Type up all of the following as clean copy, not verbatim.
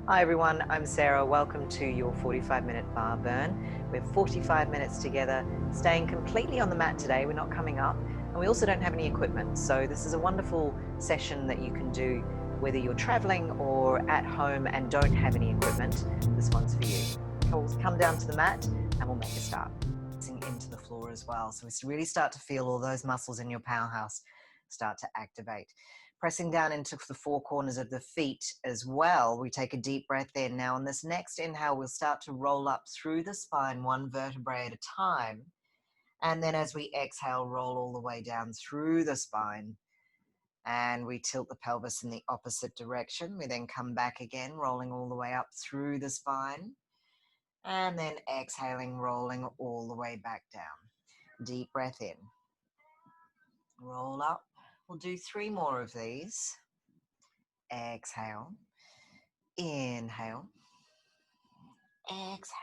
Hi everyone, I'm Sarah. Welcome to your 45-minute bar burn. We're 45 minutes together, staying completely on the mat today. We're not coming up, and we also don't have any equipment. So this is a wonderful session that you can do whether you're traveling or at home and don't have any equipment. This one's for you. Come down to the mat and we'll make a start. Into the floor as well. So we really start to feel all those muscles in your powerhouse start to activate. Pressing down into the four corners of the feet as well. We take a deep breath in. Now on this next inhale, we'll start to roll up through the spine, one vertebrae at a time. And then as we exhale, roll all the way down through the spine. And we tilt the pelvis in the opposite direction. We then come back again, rolling all the way up through the spine. And then exhaling, rolling all the way back down. Deep breath in. Roll up. We'll do 3 more of these. Exhale. Inhale. Exhale.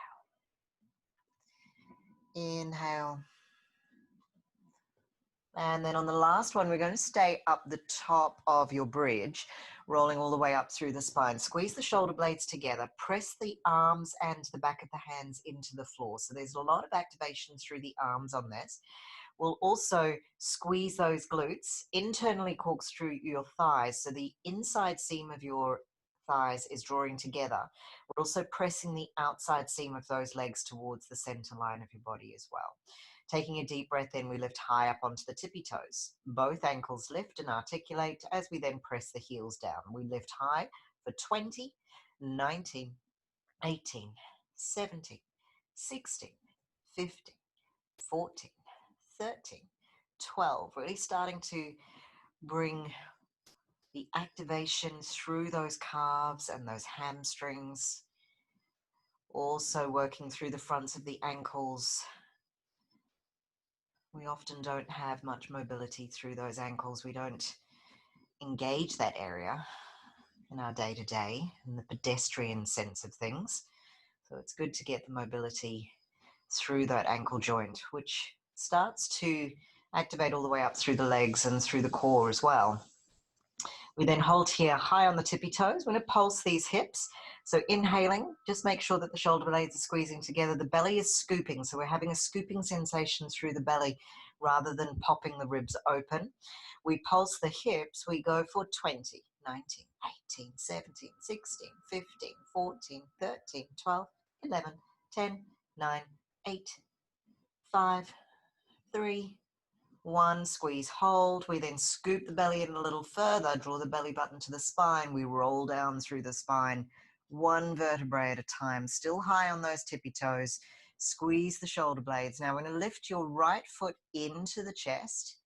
Inhale. And then on the last one, we're going to stay up the top of your bridge, rolling all the way up through the spine. Squeeze the shoulder blades together. Press the arms and the back of the hands into the floor. So there's a lot of activation through the arms on this. We'll also squeeze those glutes, internally corkscrew your thighs, so the inside seam of your thighs is drawing together. We're also pressing the outside seam of those legs towards the center line of your body as well. Taking a deep breath in, we lift high up onto the tippy toes. Both ankles lift and articulate as we then press the heels down. We lift high for 20, 19, 18, 17, 16, 15, 14, 13, 12, really starting to bring the activation through those calves and those hamstrings. Also working through the fronts of the ankles. We often don't have much mobility through those ankles. We don't engage that area in our day-to-day, in the pedestrian sense of things. So it's good to get the mobility through that ankle joint, which starts to activate all the way up through the legs and through the core as well. We then hold here high on the tippy toes. We're going to pulse these hips. So inhaling, just make sure that the shoulder blades are squeezing together. The belly is scooping, so we're having a scooping sensation through the belly rather than popping the ribs open. We pulse the hips. We go for 20, 19, 18, 17, 16, 15, 14, 13, 12, 11, 10, 9, 8, 5, 3, 1, squeeze, hold. We then scoop the belly in a little further, draw the belly button to the spine. We roll down through the spine, one vertebrae at a time, still high on those tippy toes. Squeeze the shoulder blades. Now we're going to lift your right foot into the chest.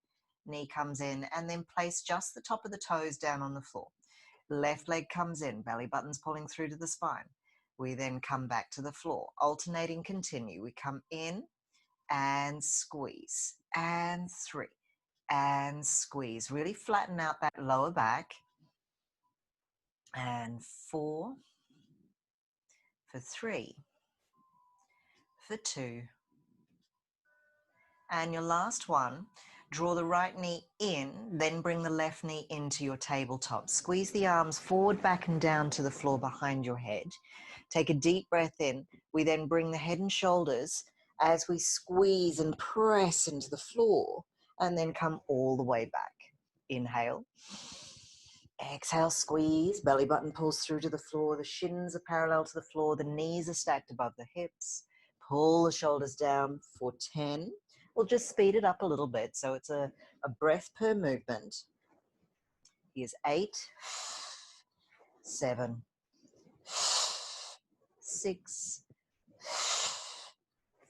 Knee comes in, and then place just the top of the toes down on the floor. Left leg comes in, belly button's pulling through to the spine. We then come back to the floor, alternating, continue. We come in and squeeze, and 3, and squeeze. Really flatten out that lower back. And 4, for 3, for 2. And your last one, draw the right knee in, then bring the left knee into your tabletop. Squeeze the arms forward, back, and down to the floor behind your head. Take a deep breath in. We then bring the head and shoulders as we squeeze and press into the floor, and then come all the way back. Inhale. Exhale, squeeze. Belly button pulls through to the floor. The shins are parallel to the floor. The knees are stacked above the hips. Pull the shoulders down for 10. We'll just speed it up a little bit. So it's a breath per movement. Here's 8, 7, 6,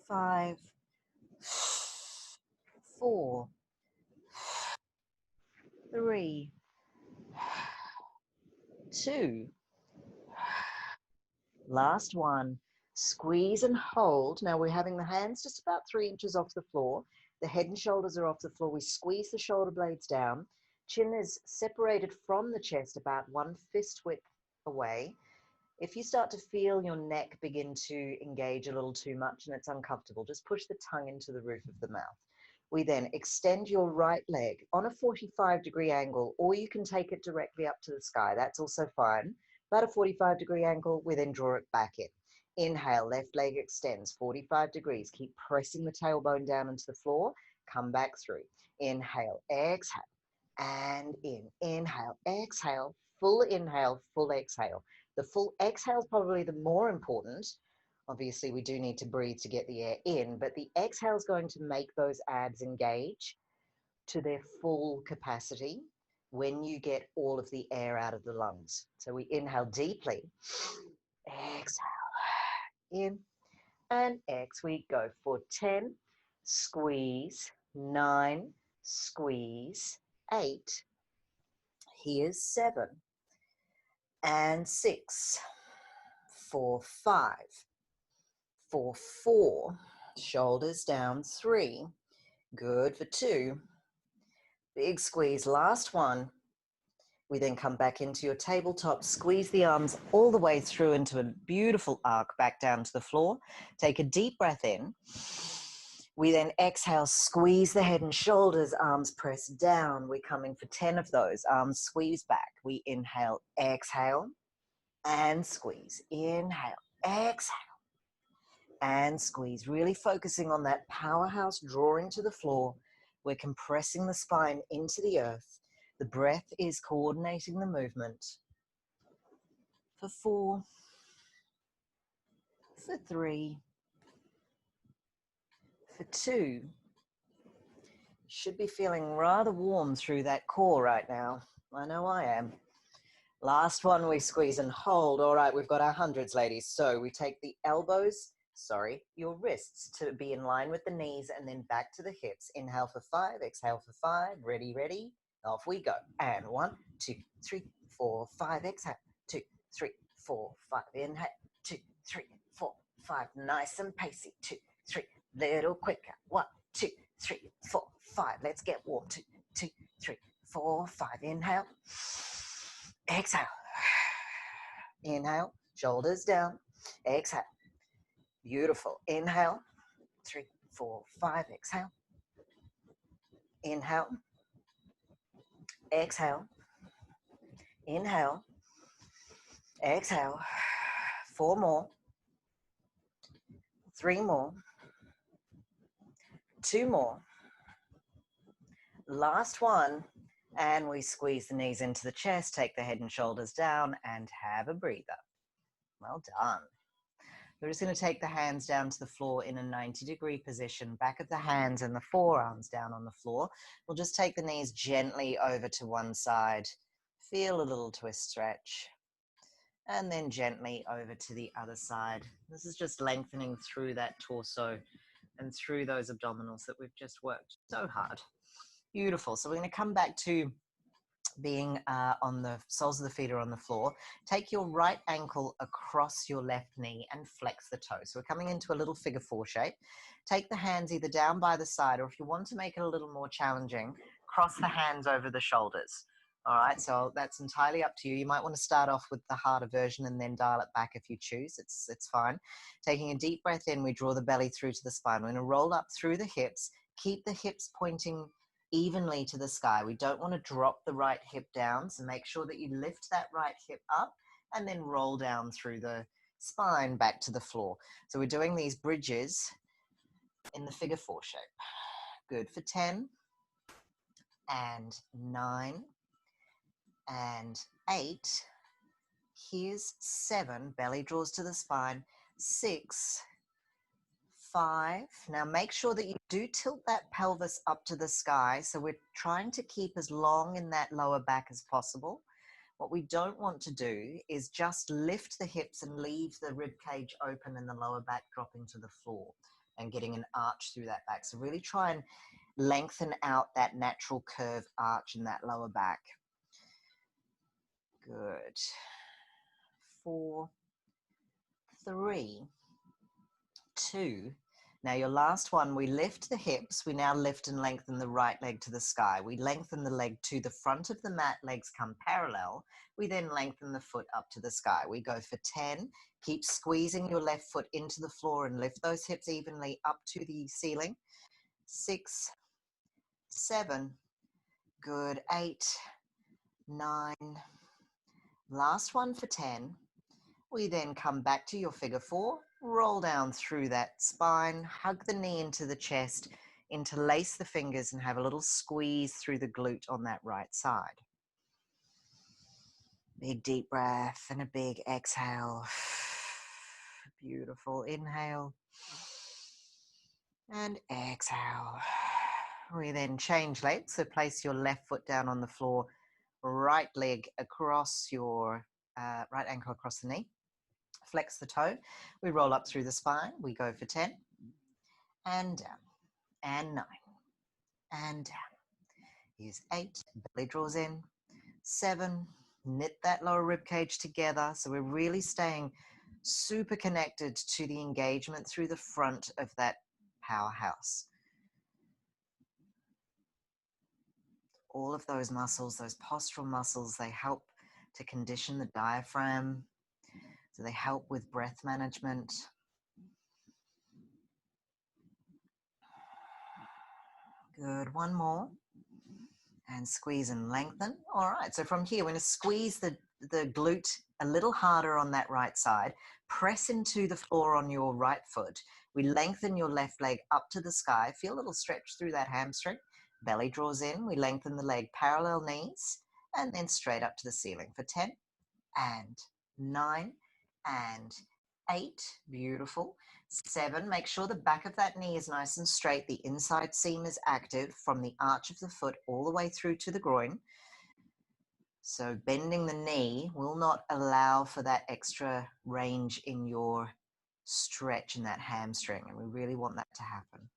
5, 4, 3, 2. Last one. Squeeze and hold. Now we're having the hands just about 3 inches off the floor. The head and shoulders are off the floor. We squeeze the shoulder blades down. Chin is separated from the chest about 1 fist width away. If you start to feel your neck begin to engage a little too much and it's uncomfortable, just push the tongue into the roof of the mouth. We then extend your right leg on a 45-degree angle, or you can take it directly up to the sky. That's also fine. about a 45-degree angle. We then draw it back in. Inhale, left leg extends 45 degrees. Keep pressing the tailbone down into the floor. Come back through. Inhale, exhale, and in. Inhale, exhale, full inhale, full exhale. The full exhale is probably the more important. Obviously, we do need to breathe to get the air in, but the exhale is going to make those abs engage to their full capacity when you get all of the air out of the lungs. So we inhale deeply, exhale, in, and X. We go for 10, squeeze, 9, squeeze, 8, here's 7, and 6, for 5, for 4, shoulders down, 3, good for 2, big squeeze, last one. We then come back into your tabletop, squeeze the arms all the way through into a beautiful arc back down to the floor. Take a deep breath in. We then exhale, squeeze the head and shoulders, arms press down. We're coming for 10 of those, arms squeeze back. We inhale, exhale, and squeeze. Inhale, exhale, and squeeze. Really focusing on that powerhouse drawing to the floor. We're compressing the spine into the earth. The breath is coordinating the movement. For 4, for 3, for 2. Should be feeling rather warm through that core right now. I know I am. Last one, we squeeze and hold. All right, we've got our hundreds, ladies. So we take the elbows, your wrists to be in line with the knees and then back to the hips. Inhale for 5, exhale for 5. Ready, ready. Off we go. And 1, 2, 3, 4, 5. Exhale. 2, 3, 4, 5. Inhale. 2, 3, 4, 5. Nice and pacey. 2, 3. Little quicker. 1, 2, 3, 4, 5. Let's get warm. 2, 2, 3, 4, 5. Inhale. Exhale. Inhale. Shoulders down. Exhale. Beautiful. Inhale. 3, 4, 5. Exhale. Inhale. Exhale. Inhale. Exhale. 4 more. 3 more. 2 more. Last one. And we squeeze the knees into the chest, take the head and shoulders down, and have a breather. Well done. We're just going to take the hands down to the floor in a 90-degree position, back of the hands and the forearms down on the floor. We'll just take the knees gently over to one side. Feel a little twist stretch. And then gently over to the other side. This is just lengthening through that torso and through those abdominals that we've just worked so hard. Beautiful. So we're going to come back to being on the soles of the feet are on the floor. Take your right ankle across your left knee and flex the toe. So we're coming into a little figure 4 shape. Take the hands either down by the side, or if you want to make it a little more challenging, cross the hands over the shoulders. All right, so that's entirely up to you. You might want to start off with the harder version and then dial it back if you choose. It's fine. Taking a deep breath in, we draw the belly through to the spine. We're going to roll up through the hips. Keep the hips pointing evenly to the sky. We don't want to drop the right hip down, so make sure that you lift that right hip up and then roll down through the spine back to the floor. So we're doing these bridges in the figure 4 shape. Good for 10 and 9 and 8. Here's 7, belly draws to the spine, 6, 5. Now make sure that you do tilt that pelvis up to the sky. So we're trying to keep as long in that lower back as possible. What we don't want to do is just lift the hips and leave the rib cage open and the lower back dropping to the floor and getting an arch through that back. So really try and lengthen out that natural curve arch in that lower back. Good. 4, 3, 2. Now your last one, we lift the hips. We now lift and lengthen the right leg to the sky. We lengthen the leg to the front of the mat, legs come parallel. We then lengthen the foot up to the sky. We go for 10. Keep squeezing your left foot into the floor and lift those hips evenly up to the ceiling. 6, 7, good, 8, 9, Last one for 10. We then come back to your figure 4, roll down through that spine, hug the knee into the chest, interlace the fingers and have a little squeeze through the glute on that right side. Big deep breath and a big exhale. Beautiful. Inhale and exhale. We then change legs. So place your left foot down on the floor, right leg across your right ankle across the knee. Flex the toe. We roll up through the spine. We go for 10 and down and 9 and down. Here's 8. Belly draws in. 7. Knit that lower rib cage together. So we're really staying super connected to the engagement through the front of that powerhouse. All of those muscles, those postural muscles, they help to condition the diaphragm. So they help with breath management. Good. One more. And squeeze and lengthen. All right. So from here, we're going to squeeze the glute a little harder on that right side. Press into the floor on your right foot. We lengthen your left leg up to the sky. Feel a little stretch through that hamstring. Belly draws in. We lengthen the leg, parallel knees, and then straight up to the ceiling for 10 and 9 and 8. Beautiful. 7. Make sure the back of that knee is nice and straight. The inside seam is active from the arch of the foot all the way through to the groin. So bending the knee will not allow for that extra range in your stretch in that hamstring, and we really want that to happen.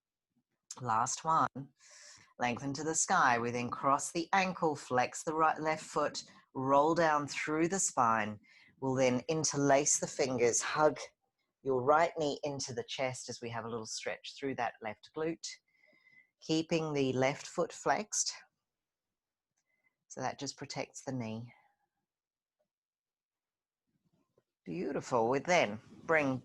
Last one. Lengthen to the sky. We then cross the ankle, flex the left foot, roll down through the spine. We'll then interlace the fingers, hug your right knee into the chest as we have a little stretch through that left glute, keeping the left foot flexed. So that just protects the knee. Beautiful. We then bring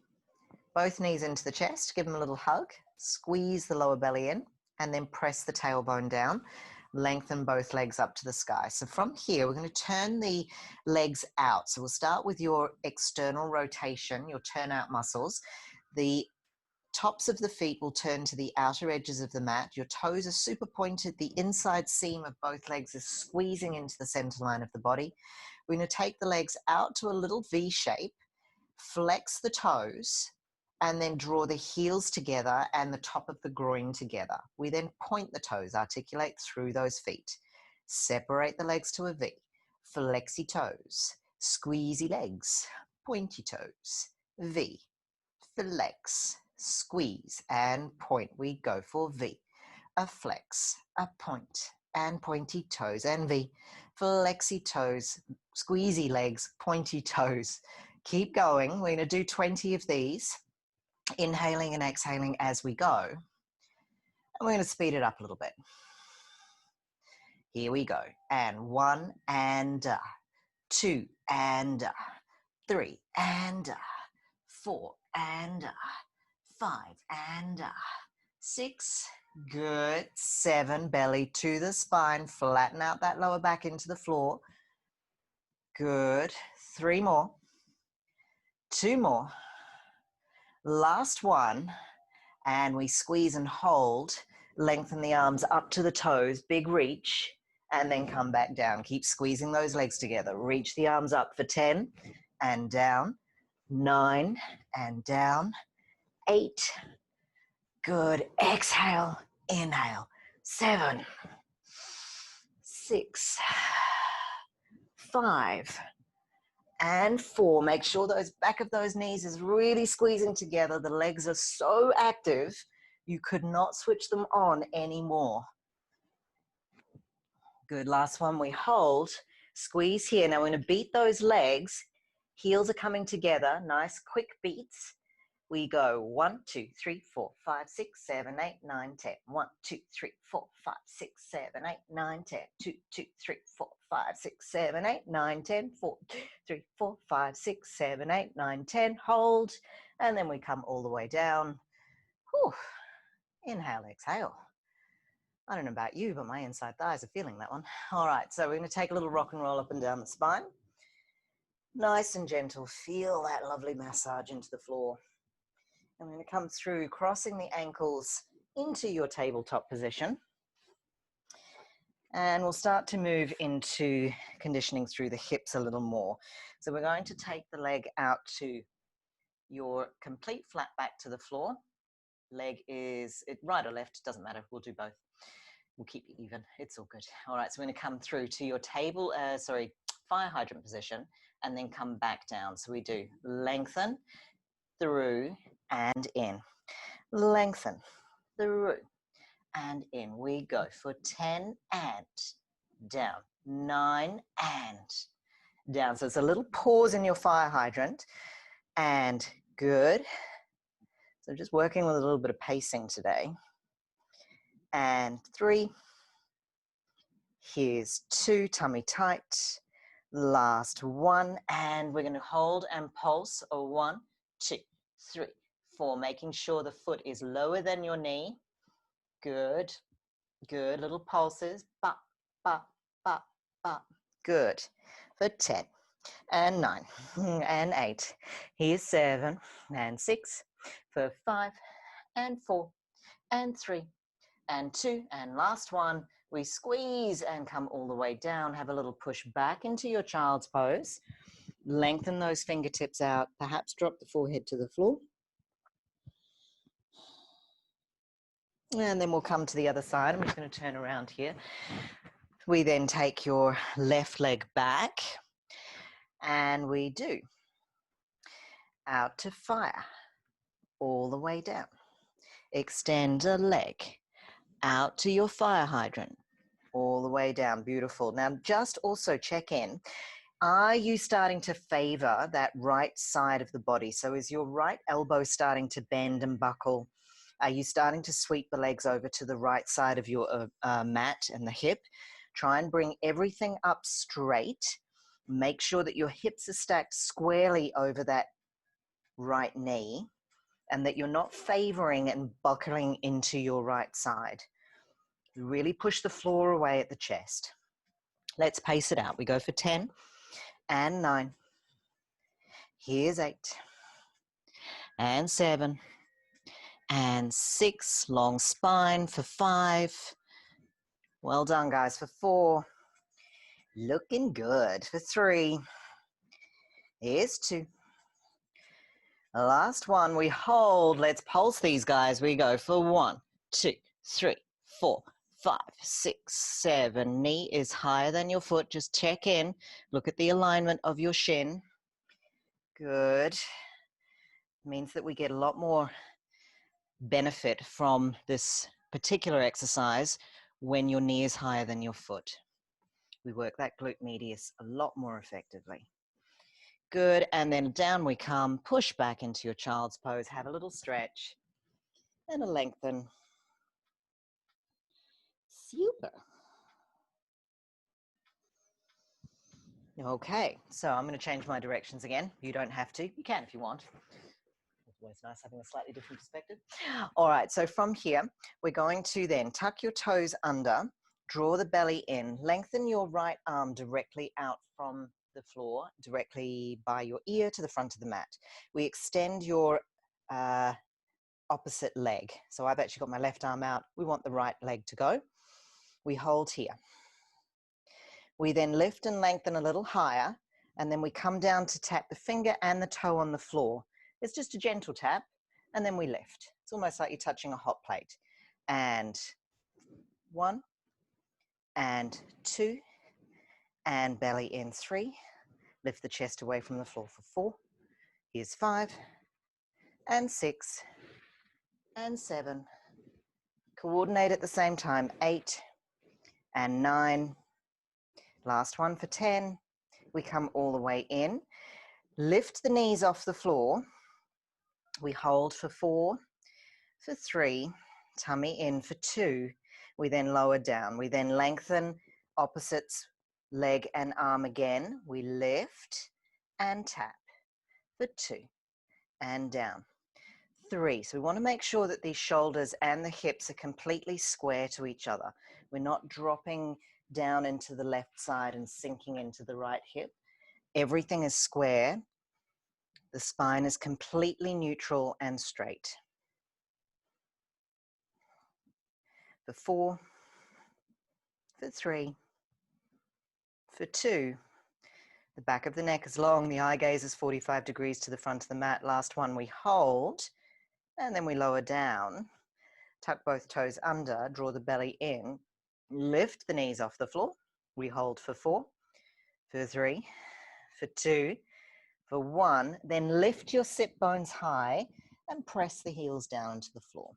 both knees into the chest, give them a little hug, squeeze the lower belly in, and then press the tailbone down. Lengthen both legs up to the sky. So from here, we're going to turn the legs out. So we'll start with your external rotation, your turnout muscles. The tops of the feet will turn to the outer edges of the mat. Your toes are super pointed. The inside seam of both legs is squeezing into the center line of the body. We're going to take the legs out to a little V shape, flex the toes, and then draw the heels together and the top of the groin together. We then point the toes, articulate through those feet. Separate the legs to a V. Flexy toes, squeezy legs, pointy toes, V. Flex, squeeze, and point. We go for V. A flex, a point, and pointy toes, and V. Flexy toes, squeezy legs, pointy toes. Keep going. We're going to do 20 of these. Inhaling and exhaling as we go. And we're going to speed it up a little bit. Here we go. And 1 and 2 and 3 and 4 and 5 and 6. Good. 7. Belly to the spine. Flatten out that lower back into the floor. Good. 3 more. 2 more. Last one, and we squeeze and hold, lengthen the arms up to the toes, big reach, and then come back down. Keep squeezing those legs together. Reach the arms up for 10 and down, 9 and down, 8. Good. Exhale, inhale, 7, 6, 5, and 4. Make sure those back of those knees is really squeezing together. The legs are so active, you could not switch them on anymore. Good. Last one, we hold. Squeeze here. Now we're going to beat those legs. Heels are coming together. Nice quick beats. We go 1, 2, 3, 4, 5, 6, 7, 8, 9, 10. 1, 2, 3, 4, 5, 6, 7, 8, 9, 10. 2, 2, 3, 4, 5, 6, 7, 8, 9, 10. 4, 3, 4, 5, 6, 7, 8, 9, 10. Hold. And then we come all the way down. Whew. Inhale, exhale. I don't know about you, but my inside thighs are feeling that one. All right, so we're going to take a little rock and roll up and down the spine. Nice and gentle. Feel that lovely massage into the floor. I'm going to come through, crossing the ankles into your tabletop position. And we'll start to move into conditioning through the hips a little more. So we're going to take the leg out to your complete flat back to the floor. Leg is right or left, doesn't matter. We'll do both. We'll keep you even. It's all good. All right, so we're going to come through to your fire hydrant position and then come back down. So we do lengthen, through and in. Lengthen, through and in. We go for 10 and down, 9 and down. So it's a little pause in your fire hydrant and good. So just working with a little bit of pacing today. And 3. Here's 2, tummy tight. Last 1, and we're going to hold and pulse. 1, 2, 3, 4, making sure the foot is lower than your knee. Good, good, little pulses. Ba, ba, ba, ba. Good. For 10 and 9 and 8. Here's 7 and 6. For 5 and 4 and 3 and 2, and last 1. We squeeze and come all the way down. Have a little push back into your child's pose. Lengthen those fingertips out. Perhaps drop the forehead to the floor. And then we'll come to the other side. I'm just going to turn around here. We then take your left leg back. And we do out to fire. All the way down. Extend a leg out to your fire hydrant. All the way down. Beautiful. Now just also check in. Are you starting to favor that right side of the body? So is your right elbow starting to bend and buckle? Are you starting to sweep the legs over to the right side of your mat and the hip? Try and bring everything up straight. Make sure that your hips are stacked squarely over that right knee and that you're not favoring and buckling into your right side. Really push the floor away at the chest. Let's pace it out. We go for 10 and 9. Here's 8 and 7 and 6. Long spine for 5. Well done, guys, for 4. Looking good for 3. Here's 2. The last 1. We hold. Let's pulse these, guys. We go for 1, 2, 3, 4, 5, 6, 7. Knee is higher than your foot. Just check in. Look at the alignment of your shin. Good. Means that we get a lot more benefit from this particular exercise when your knee is higher than your foot. We work that glute medius a lot more effectively. Good. And then down we come. Push back into your child's pose. Have a little stretch and a lengthen. Super. Okay, so I'm going to change my directions again. You don't have to. You can if you want. It's always nice having a slightly different perspective. All right, so from here, we're going to then tuck your toes under, draw the belly in, lengthen your right arm directly out from the floor, directly by your ear to the front of the mat. We extend your opposite leg. So I've actually got my left arm out. We want the right leg to go. We hold here. We then lift and lengthen a little higher, and then we come down to tap the finger and the toe on the floor. It's just a gentle tap, and then we lift. It's almost like you're touching a hot plate. And 1, and 2, and belly in 3. Lift the chest away from the floor for 4. Here's 5, and 6, and 7. Coordinate at the same time. 8, and 9. Last one for 10. We come all the way in. Lift the knees off the floor. We hold for 4, for 3, tummy in for 2. We then lower down. We then lengthen opposites, leg and arm again. We lift and tap for 2 and down. 3. So we want to make sure that these shoulders and the hips are completely square to each other. We're not dropping down into the left side and sinking into the right hip. Everything is square. The spine is completely neutral and straight. For 4, for 3, for 2. The back of the neck is long. The eye gaze is 45 degrees to the front of the mat. Last one, we hold, and then we lower down. Tuck both toes under, draw the belly in, lift the knees off the floor. We hold for 4, for 3, for 2, for 1. Then lift your sit bones high and press the heels down to the floor.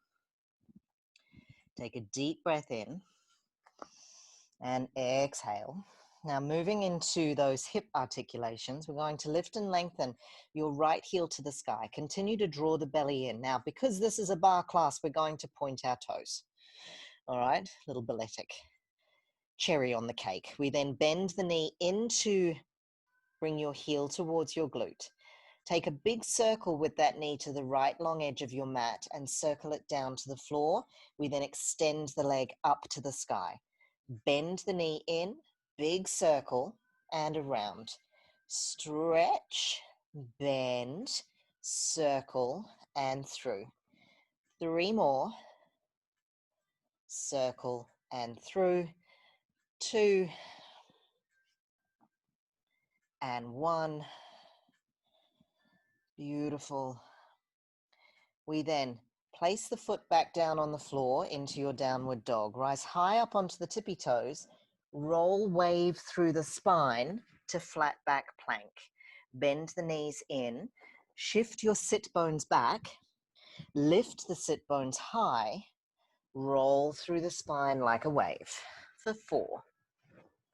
Take a deep breath in and exhale. Now moving into those hip articulations, we're going to lift and lengthen your right heel to the sky. Continue to draw the belly in. Now, because this is a bar class, we're going to point our toes. All right, little balletic cherry on the cake. We then bend the knee in to bring your heel towards your glute. Take a big circle with that knee to the right long edge of your mat and circle it down to the floor. We then extend the leg up to the sky. Bend the knee in, big circle, and around. Stretch, bend, circle, and through. 3 more. Circle and through. 2 and 1. Beautiful. We then place the foot back down on the floor into your downward dog. Rise high up onto the tippy toes. Roll wave through the spine to flat back plank. Bend the knees in. Shift your sit bones back. Lift the sit bones high. Roll through the spine like a wave. For 4.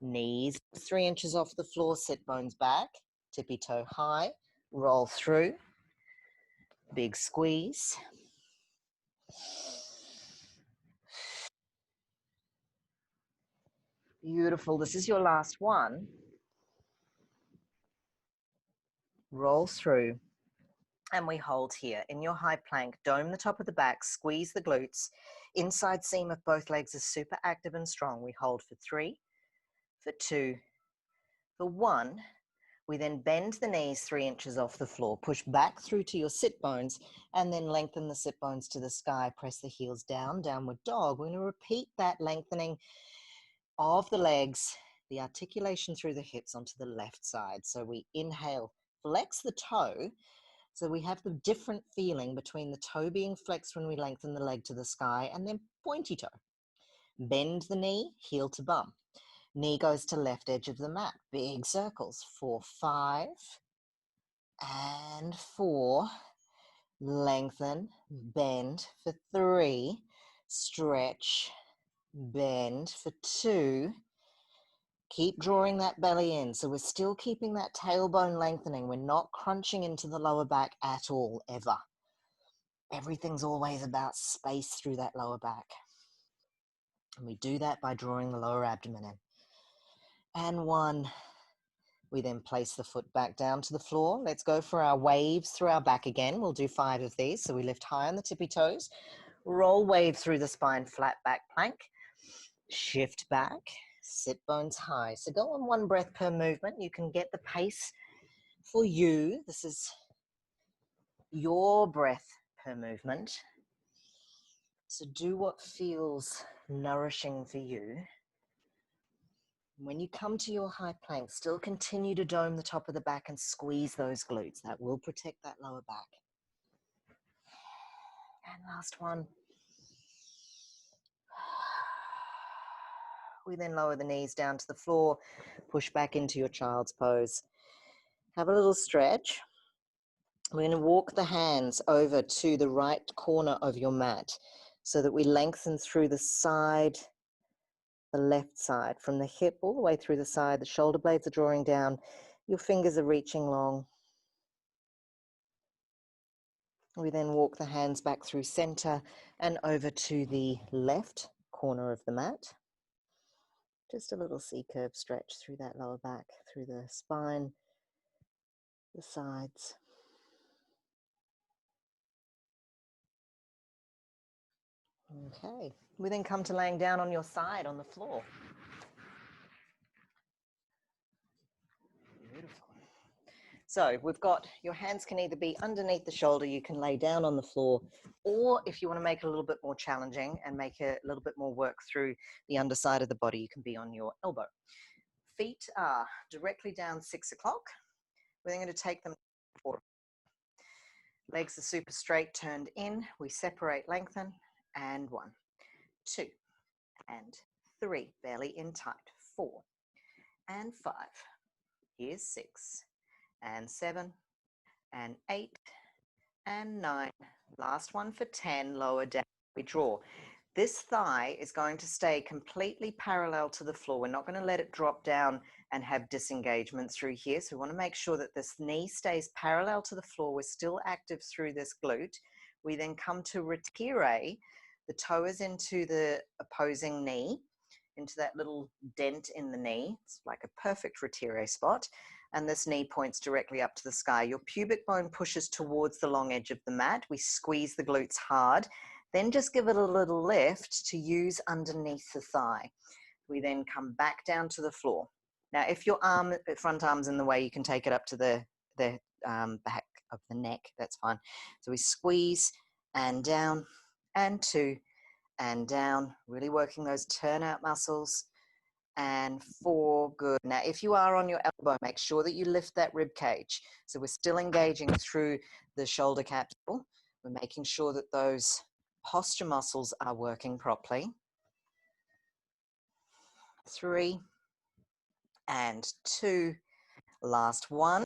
Knees 3 inches off the floor, sit bones back. Tippy toe high. Roll through. Big squeeze. Beautiful. This is your last one. Roll through. And we hold here. In your high plank, dome the top of the back, squeeze the glutes. Inside seam of both legs is super active and strong. We hold for 3, for 2, for 1. We then bend the knees 3 inches off the floor. Push back through to your sit bones and then lengthen the sit bones to the sky. Press the heels down, downward dog. We're going to repeat that lengthening of the legs, the articulation through the hips onto the left side. So we inhale, flex the toe. So we have the different feeling between the toe being flexed when we lengthen the leg to the sky and then pointy toe. Bend the knee, heel to bum. Knee goes to left edge of the mat. Big circles. 4, 5, and 4. Lengthen, bend for 3. Stretch, bend for 2. Keep drawing that belly in. So we're still keeping that tailbone lengthening. We're not crunching into the lower back at all, ever. Everything's always about space through that lower back. And we do that by drawing the lower abdomen in. And 1. We then place the foot back down to the floor. Let's go for our waves through our back again. We'll do 5 of these. So we lift high on the tippy toes. Roll wave through the spine, flat back plank. Shift back. Sit bones high. So go on 1 breath per movement. You can get the pace for you. This is your breath per movement. So do what feels nourishing for you. When you come to your high plank, still continue to dome the top of the back and squeeze those glutes. That will protect that lower back. And last one. We then lower the knees down to the floor, push back into your child's pose. Have a little stretch. We're going to walk the hands over to the right corner of your mat so that we lengthen through the side, the left side, from the hip all the way through the side. The shoulder blades are drawing down. Your fingers are reaching long. We then walk the hands back through center and over to the left corner of the mat. Just a little C-curve stretch through that lower back, through the spine, the sides. Okay, we then come to laying down on your side on the floor. Beautiful. So we've got, your hands can either be underneath the shoulder, you can lay down on the floor, or if you want to make it a little bit more challenging and make a little bit more work through the underside of the body, you can be on your elbow. Feet are directly down 6 o'clock. We're then going to take them forward. Legs are super straight, turned in. We separate, lengthen, and 1, 2, and 3. Belly in tight. 4, and 5. Here's 6, and 7, and 8, and 9. Last one for 10. Lower down. We draw. This thigh is going to stay completely parallel to the floor. We're not going to let it drop down and have disengagement through here. So we want to make sure that this knee stays parallel to the floor. We're still active through this glute. We then come to retire. The toe is into the opposing knee, into that little dent in the knee. It's like a perfect retire spot. And this knee points directly up to the sky. Your pubic bone pushes towards the long edge of the mat. We squeeze the glutes hard. Then just give it a little lift to use underneath the thigh. We then come back down to the floor. Now, if your front arm's in the way, you can take it up to the back of the neck. That's fine. So we squeeze and down, and 2, and down. Really working those turnout muscles. And 4, good. Now, if you are on your elbow, make sure that you lift that rib cage. So we're still engaging through the shoulder capsule. We're making sure that those posture muscles are working properly. 3, and 2. Last 1.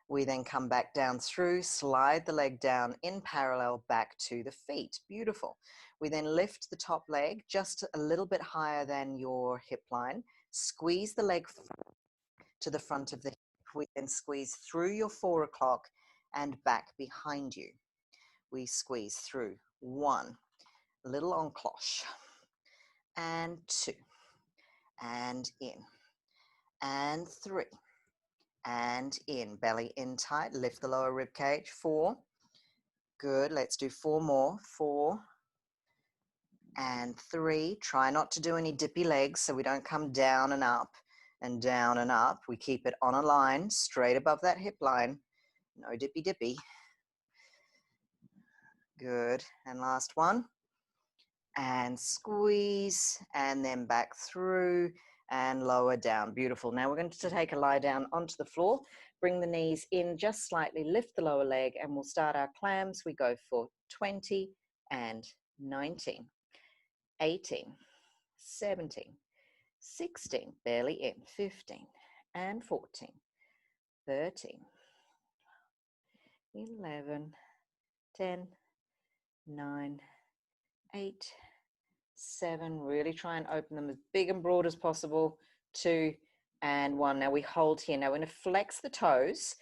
We then come back down through, slide the leg down in parallel back to the feet. Beautiful. We then lift the top leg just a little bit higher than your hip line. Squeeze the leg to the front of the hip. We then squeeze through your 4 o'clock and back behind you. We squeeze through. 1. Little encloche. And 2. And in. And 3. And in. Belly in tight. Lift the lower rib cage. 4. Good. Let's do 4 more. 4. And 3. Try not to do any dippy legs so we don't come down and up and down and up. We keep it on a line straight above that hip line. No dippy dippy. Good. And last 1. And squeeze, and then back through and lower down. Beautiful. Now we're going to take a lie down onto the floor, bring the knees in just slightly, lift the lower leg, and we'll start our clams. We go for 20 and 19, 18, 17, 16, barely in, 15 and 14, 13, 11, 10, 9, 8, 7, really try and open them as big and broad as possible. 2 and 1. Now we hold here. Now we're going to flex the toes,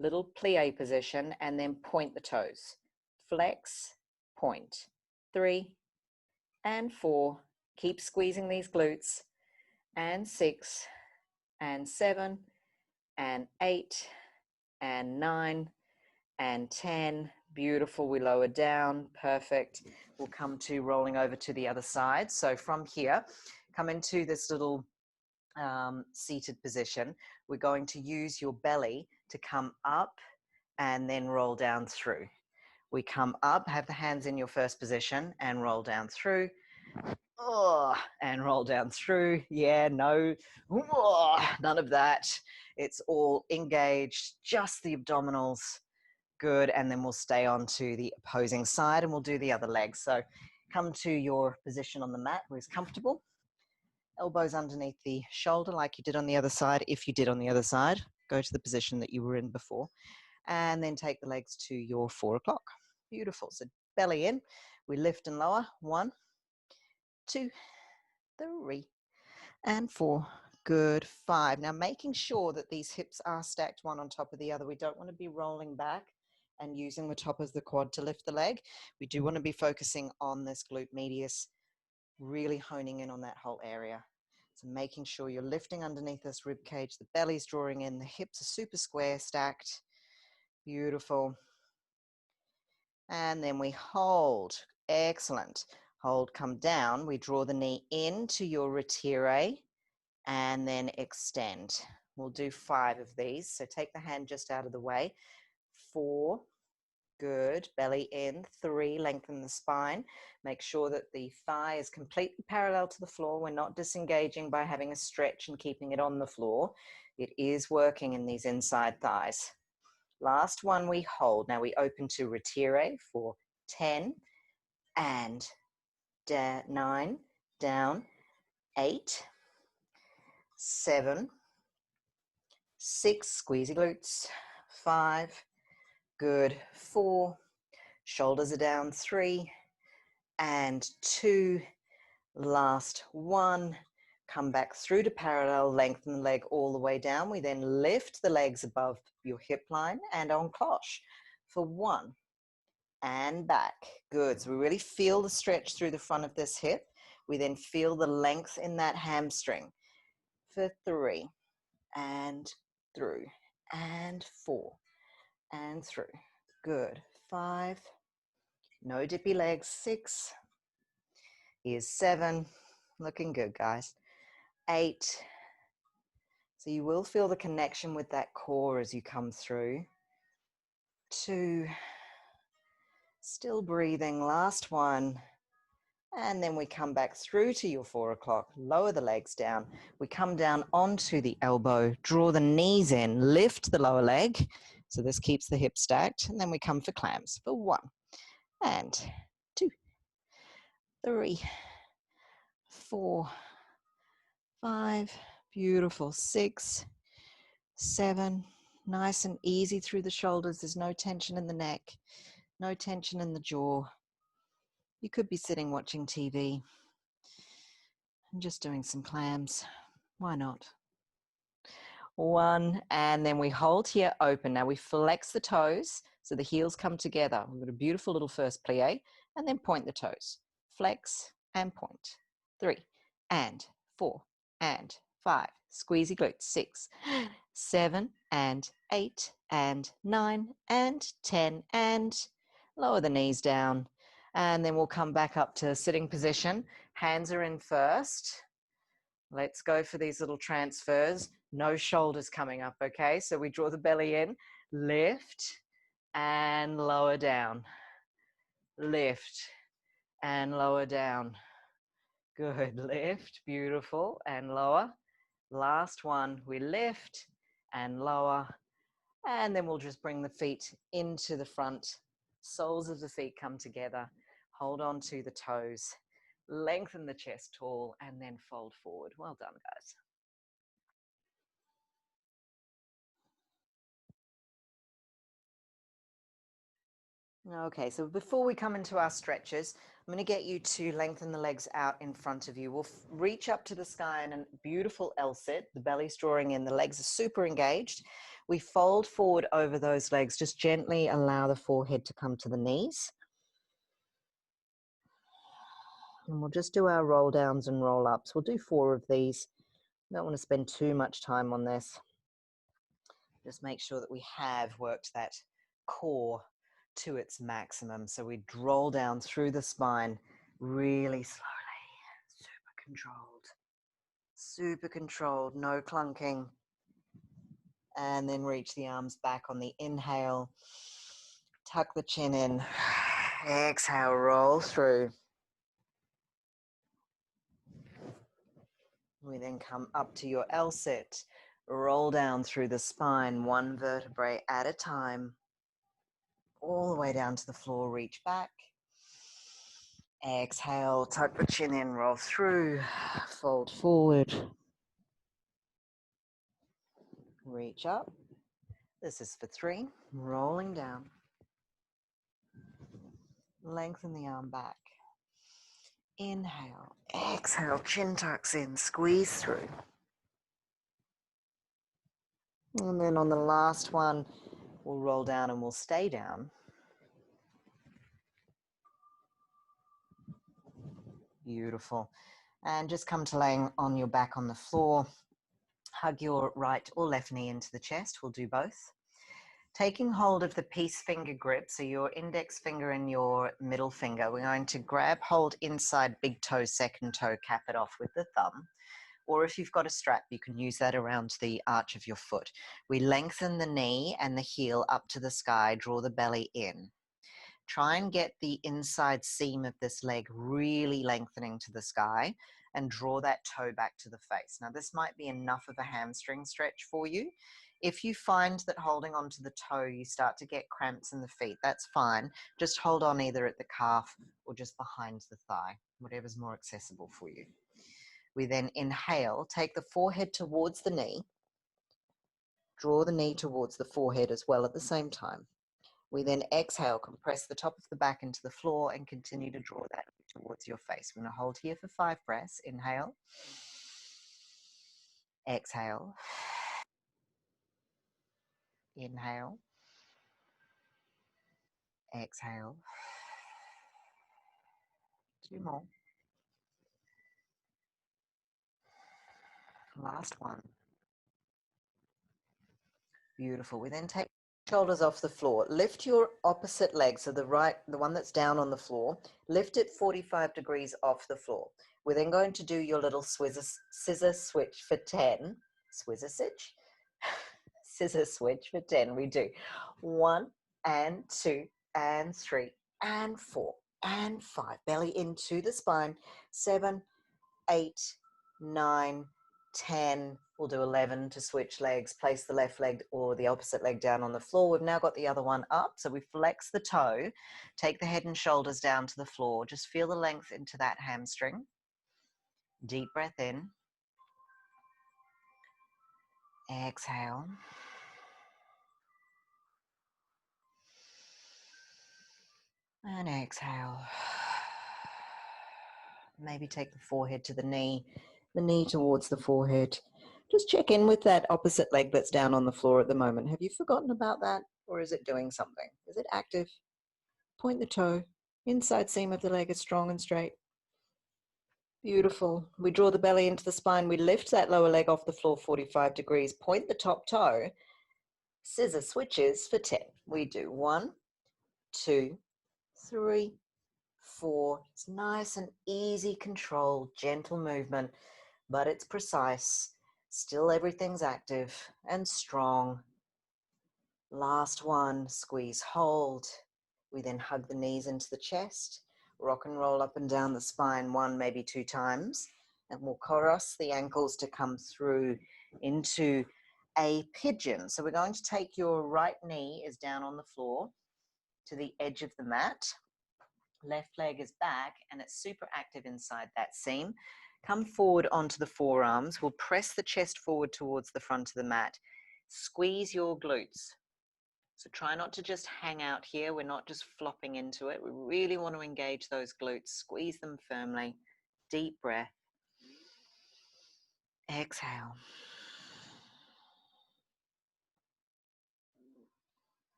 little plie position, and then point the toes. Flex, point. 3 and 4. Keep squeezing these glutes. And 6 and 7 and 8 and 9 and 10. Beautiful. We lower down. Perfect. We'll come to rolling over to the other side. So from here, come into this little seated position. We're going to use your belly to come up and then roll down through. We come up, have the hands in your first position and roll down through. Oh, and roll down through. Yeah, no, none of that. It's all engaged, just the abdominals. Good. And then we'll stay on to the opposing side and we'll do the other leg. So come to your position on the mat where it's comfortable. Elbows underneath the shoulder like you did on the other side. If you did on the other side, go to the position that you were in before. And then take the legs to your 4 o'clock. Beautiful. So belly in. We lift and lower. 1, 2, 3, and 4. Good. 5. Now making sure that these hips are stacked one on top of the other. We don't want to be rolling back and using the top of the quad to lift the leg. We do want to be focusing on this glute medius, really honing in on that whole area. So making sure you're lifting underneath this rib cage, the belly's drawing in, the hips are super square stacked. Beautiful. And then we hold. Excellent. Hold, come down. We draw the knee into your retire and then extend. We'll do 5 of these. So take the hand just out of the way. 4, good, belly in. 3, lengthen the spine. Make sure that the thigh is completely parallel to the floor. We're not disengaging by having a stretch and keeping it on the floor. It is working in these inside thighs. Last one we hold. Now we open to retire for 10 and 9, down, 8, 7, 6, squeezy glutes, 5, good, 4, shoulders are down, 3, and 2, last 1, come back through to parallel, lengthen the leg all the way down. We then lift the legs above your hip line and on cloche for 1, and back, good. So we really feel the stretch through the front of this hip. We then feel the length in that hamstring for 3, and through, and 4, and through, good, 5, no dippy legs, 6, here's 7, looking good guys, 8, so you will feel the connection with that core as you come through, 2, still breathing, last 1, and then we come back through to your 4 o'clock, lower the legs down, we come down onto the elbow, draw the knees in, lift the lower leg, so this keeps the hip stacked, and then we come for clams for 1, and 2, 3, 4, 5, beautiful, 6, 7, nice and easy through the shoulders, there's no tension in the neck, no tension in the jaw. You could be sitting watching TV and just doing some clams. Why not? 1, and then we hold here open. Now we flex the toes so the heels come together. We've got a beautiful little first plie, and then point the toes. Flex and point. 3, and 4, and 5. Squeezy glutes. 6, 7, and 8, and 9, and 10, and lower the knees down. And then we'll come back up to sitting position. Hands are in first. Let's go for these little transfers. No shoulders coming up, okay? So we draw the belly in, lift, and lower down. Lift, and lower down. Good, lift, beautiful, and lower. Last one, we lift and lower. And then we'll just bring the feet into the front. Soles of the feet come together. Hold on to the toes. Lengthen the chest tall and then fold forward. Well done, guys. Okay, so before we come into our stretches, I'm going to get you to lengthen the legs out in front of you. We'll reach up to the sky in a beautiful L-sit. The belly's drawing in, the legs are super engaged. We fold forward over those legs. Just gently allow the forehead to come to the knees. And we'll just do our roll downs and roll ups. We'll do 4 of these. Don't want to spend too much time on this. Just make sure that we have worked that core to its maximum. So we roll down through the spine really slowly, super controlled, no clunking. And then reach the arms back on the inhale, tuck the chin in, exhale, roll through. We then come up to your L-sit, roll down through the spine, 1 vertebrae at a time. All the way down to the floor, reach back. Exhale, tuck the chin in, roll through, fold forward. Reach up. This is for 3, rolling down. Lengthen the arm back. Inhale, exhale, chin tucks in, squeeze through. And then on the last one, we'll roll down and we'll stay down. Beautiful. And just come to laying on your back on the floor. Hug your right or left knee into the chest. We'll do both. Taking hold of the peace finger grip, so your index finger and your middle finger, we're going to grab hold inside big toe, second toe, cap it off with the thumb. or if you've got a strap, you can use that around the arch of your foot. We lengthen the knee and the heel up to the sky, draw the belly in. Try and get the inside seam of this leg really lengthening to the sky and draw that toe back to the face. Now, this might be enough of a hamstring stretch for you. If you find that holding onto the toe, you start to get cramps in the feet, that's fine. Just hold on either at the calf or just behind the thigh, whatever's more accessible for you. We then inhale, take the forehead towards the knee, draw the knee towards the forehead as well at the same time. We then exhale, compress the top of the back into the floor and continue to draw that towards your face. We're going to hold here for 5 breaths. Inhale, exhale, inhale, exhale. 2 more. Last one. Beautiful. We then take shoulders off the floor. Lift your opposite leg, so the one that's down on the floor, lift it 45 degrees off the floor. We're then going to do your little scissor switch for 10. Swizzer switch? Scissor switch for 10. We do 1 and 2 and 3 and 4 and 5. Belly into the spine. 7, 8, 9, 10. We'll do 11 to switch legs. Place the left leg or the opposite leg down on the floor. We've now got the other one up. So we flex the toe, take the head and shoulders down to the floor. Just feel the length into that hamstring. Deep breath in. Exhale. And exhale. Maybe take the forehead to the knee towards the forehead. Just check in with that opposite leg that's down on the floor at the moment. Have you forgotten about that, or is it doing something? Is it active? Point the toe. Inside seam of the leg is strong and straight. Beautiful. We draw the belly into the spine. We lift that lower leg off the floor 45 degrees. Point the top toe. Scissor switches for 10. We do 1, 2, 3, 4. It's nice and easy, controlled, gentle movement, but it's precise. Still everything's active and strong. Last one, squeeze, hold. We then hug the knees into the chest, rock and roll up and down the spine 1, maybe 2 times, and we'll cross the ankles to come through into a pigeon. So we're going to take your right knee is down on the floor to the edge of the mat. Left leg is back and it's super active inside that seam. Come forward onto the forearms. We'll press the chest forward towards the front of the mat. Squeeze your glutes. So try not to just hang out here. We're not just flopping into it. We really want to engage those glutes. Squeeze them firmly. Deep breath. Exhale.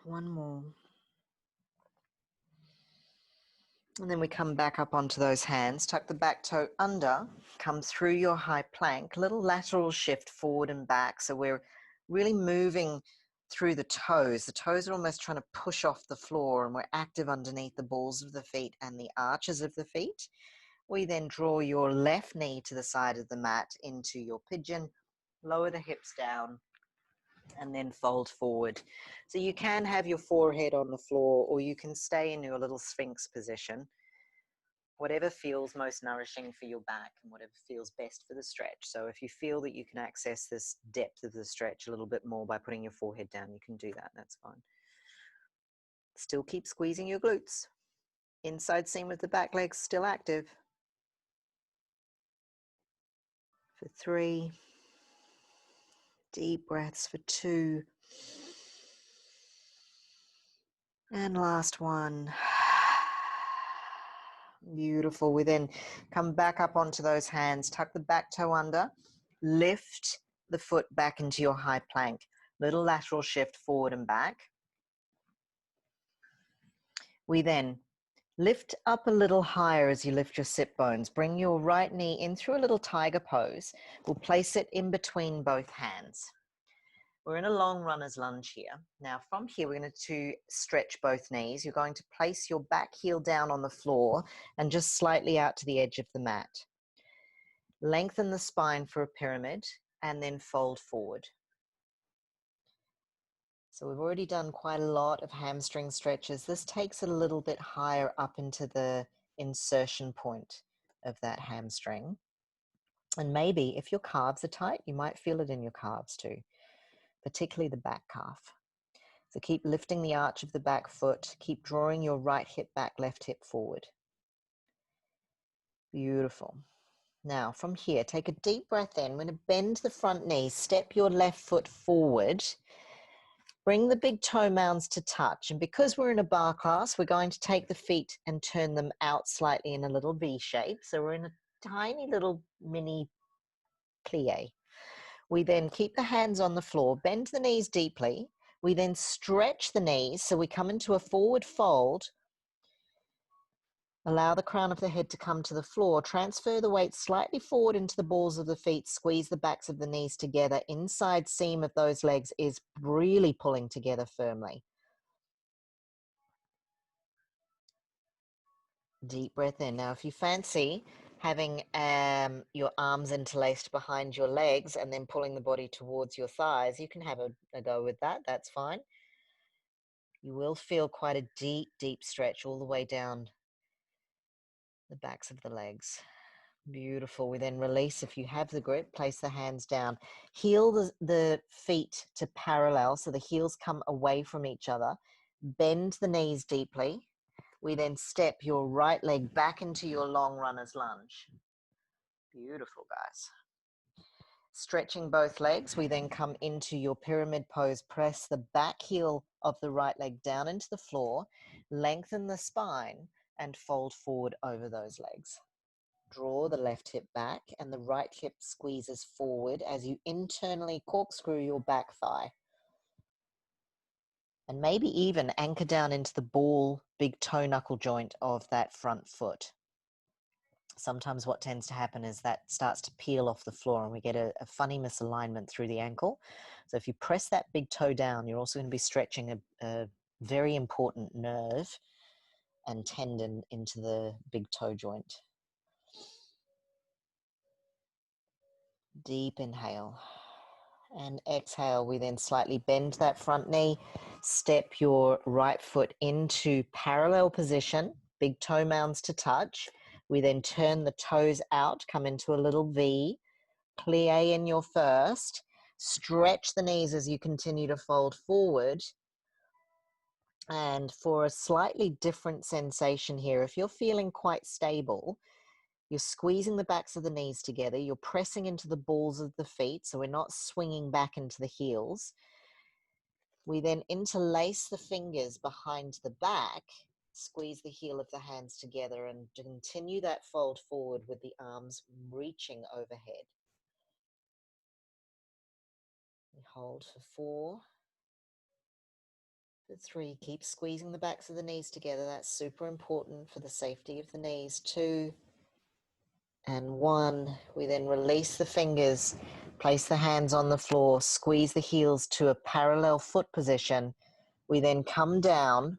One more. And then we come back up onto those hands, tuck the back toe under, come through your high plank, little lateral shift forward and back. So we're really moving through the toes. The toes are almost trying to push off the floor and we're active underneath the balls of the feet and the arches of the feet. We then draw your left knee to the side of the mat into your pigeon, lower the hips down, and then fold forward. So you can have your forehead on the floor or you can stay in your little sphinx position. Whatever feels most nourishing for your back and whatever feels best for the stretch. So if you feel that you can access this depth of the stretch a little bit more by putting your forehead down, you can do that. That's fine. Still keep squeezing your glutes. Inside seam of the back leg's still active. For 3. Deep breaths for 2. And last one. Beautiful. We then come back up onto those hands, tuck the back toe under, lift the foot back into your high plank. Little lateral shift forward and back. We then lift up a little higher as you lift your sit bones. Bring your right knee in through a little tiger pose. We'll place it in between both hands. We're in a long runner's lunge here. Now from here, we're going to stretch both knees. You're going to place your back heel down on the floor and just slightly out to the edge of the mat. Lengthen the spine for a pyramid and then fold forward. So we've already done quite a lot of hamstring stretches. This takes it a little bit higher up into the insertion point of that hamstring. And maybe if your calves are tight, you might feel it in your calves too, particularly the back calf. So keep lifting the arch of the back foot. Keep drawing your right hip back, left hip forward. Beautiful. Now from here, take a deep breath in. We're going to bend the front knee, step your left foot forward. Bring the big toe mounds to touch. And because we're in a bar class, we're going to take the feet and turn them out slightly in a little V shape. So we're in a tiny little mini plie. We then keep the hands on the floor, bend the knees deeply. We then stretch the knees, so we come into a forward fold. Allow the crown of the head to come to the floor. Transfer the weight slightly forward into the balls of the feet. Squeeze the backs of the knees together. Inside seam of those legs is really pulling together firmly. Deep breath in. Now, if you fancy having your arms interlaced behind your legs and then pulling the body towards your thighs, you can have a go with that. That's fine. You will feel quite a deep, deep stretch all the way down the backs of the legs. Beautiful. We then release. If you have the grip, place the hands down. Heel the feet to parallel, so the heels come away from each other. Bend the knees deeply. We then step your right leg back into your long runner's lunge. Beautiful, guys. Stretching both legs, we then come into your pyramid pose. Press the back heel of the right leg down into the floor. Lengthen the spine and fold forward over those legs. Draw the left hip back and the right hip squeezes forward as you internally corkscrew your back thigh. And maybe even anchor down into the ball, big toe knuckle joint of that front foot. Sometimes what tends to happen is that starts to peel off the floor and we get a funny misalignment through the ankle. So if you press that big toe down, you're also going to be stretching a very important nerve and tendon into the big toe joint. Deep inhale and exhale. We then slightly bend that front knee, step your right foot into parallel position, big toe mounds to touch. We then turn the toes out, come into a little V, plie in your first, stretch the knees as you continue to fold forward. And for a slightly different sensation here, if you're feeling quite stable, you're squeezing the backs of the knees together. You're pressing into the balls of the feet, so we're not swinging back into the heels. We then interlace the fingers behind the back, squeeze the heel of the hands together, and continue that fold forward with the arms reaching overhead. We hold for 4, for 3. Keep squeezing the backs of the knees together. That's super important for the safety of the knees. 2, and 1. We then release the fingers, place the hands on the floor, squeeze the heels to a parallel foot position. We then come down.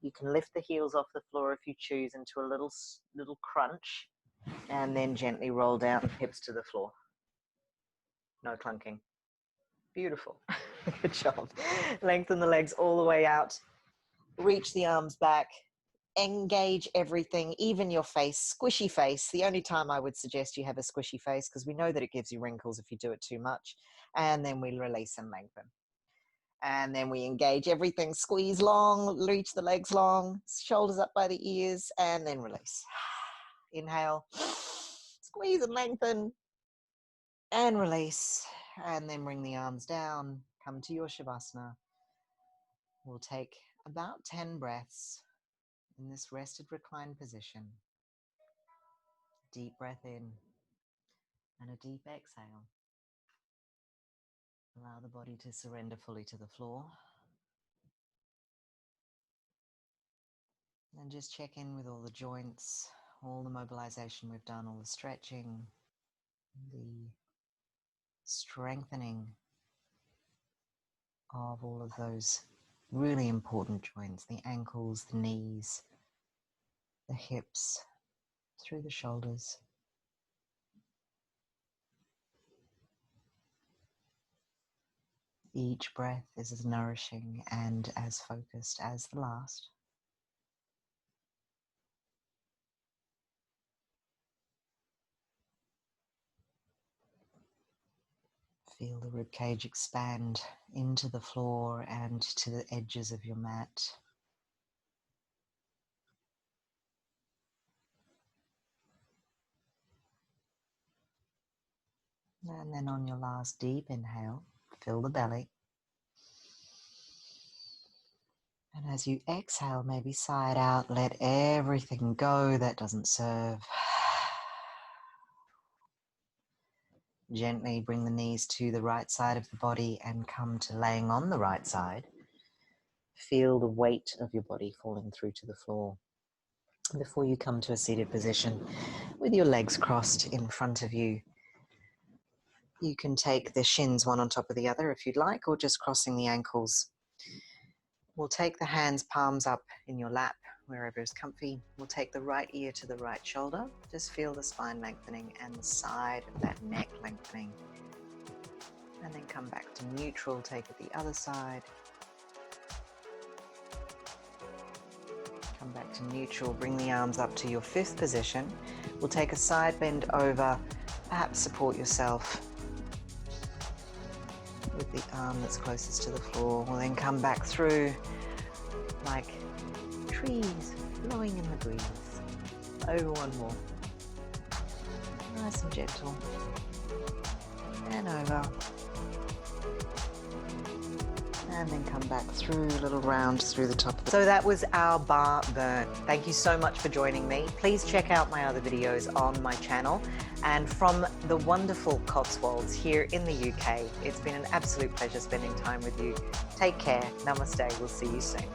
You can lift the heels off the floor if you choose into a little crunch, and then gently roll down, hips to the floor. No clunking. Beautiful. Good job. Lengthen the legs all the way out. Reach the arms back. Engage everything, even your face, squishy face. The only time I would suggest you have a squishy face, because we know that it gives you wrinkles if you do it too much. And then we release and lengthen. And then we engage everything, squeeze long, reach the legs long, shoulders up by the ears, and then release. Inhale, squeeze and lengthen, and release. And then bring the arms down, come to your Shavasana. We'll take about 10 breaths in this rested reclined position. Deep breath in and a deep exhale. Allow the body to surrender fully to the floor. And just check in with all the joints, all the mobilization we've done, all the stretching, the strengthening of all of those really important joints, the ankles, the knees, the hips, through the shoulders. Each breath is as nourishing and as focused as the last. Feel the ribcage expand into the floor and to the edges of your mat. And then on your last deep inhale, fill the belly. And as you exhale, maybe sigh it out, let everything go that doesn't serve. Gently bring the knees to the right side of the body and come to laying on the right side. Feel the weight of your body falling through to the floor. Before you come to a seated position with your legs crossed in front of you, you can take the shins one on top of the other if you'd like, or just crossing the ankles. We'll take the hands palms up in your lap, wherever is comfy. We'll take the right ear to the right shoulder. Just feel the spine lengthening and the side of that neck lengthening. And then come back to neutral, take it the other side. Come back to neutral, bring the arms up to your fifth position. We'll take a side bend over, perhaps support yourself with the arm that's closest to the floor. We'll then come back through like trees blowing in the breeze. Over one more. Nice and gentle. And over. And then come back through, a little round through the top. So that was our bar burn. Thank you so much for joining me. Please check out my other videos on my channel. And from the wonderful Cotswolds here in the UK, it's been an absolute pleasure spending time with you. Take care. Namaste. We'll see you soon.